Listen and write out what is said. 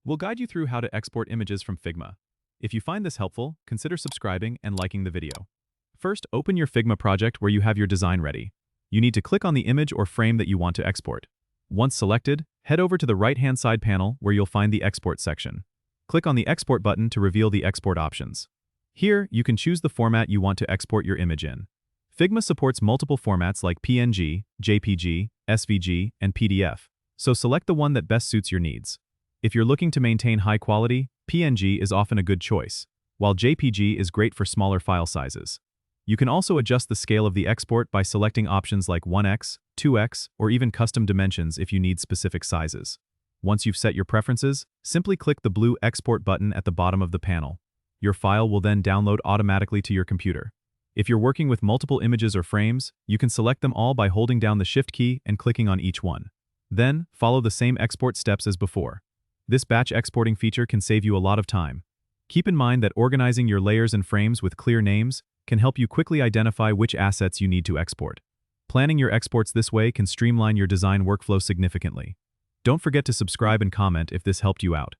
We'll guide you through how to export images from Figma. If you find this helpful, consider subscribing and liking the video. First, open your Figma project where you have your design ready. You need to click on the image or frame that you want to export. Once selected, head over to the right-hand side panel where you'll find the Export section. Click on the Export button to reveal the export options. Here, you can choose the format you want to export your image in. Figma supports multiple formats like PNG, JPG, SVG, and PDF, so select the one that best suits your needs. If you're looking to maintain high quality, PNG is often a good choice, while JPG is great for smaller file sizes. You can also adjust the scale of the export by selecting options like 1x, 2x, or even custom dimensions if you need specific sizes. Once you've set your preferences, simply click the blue Export button at the bottom of the panel. Your file will then download automatically to your computer. If you're working with multiple images or frames, you can select them all by holding down the Shift key and clicking on each one. Then, follow the same export steps as before. This batch exporting feature can save you a lot of time. Keep in mind that organizing your layers and frames with clear names can help you quickly identify which assets you need to export. Planning your exports this way can streamline your design workflow significantly. Don't forget to subscribe and comment if this helped you out.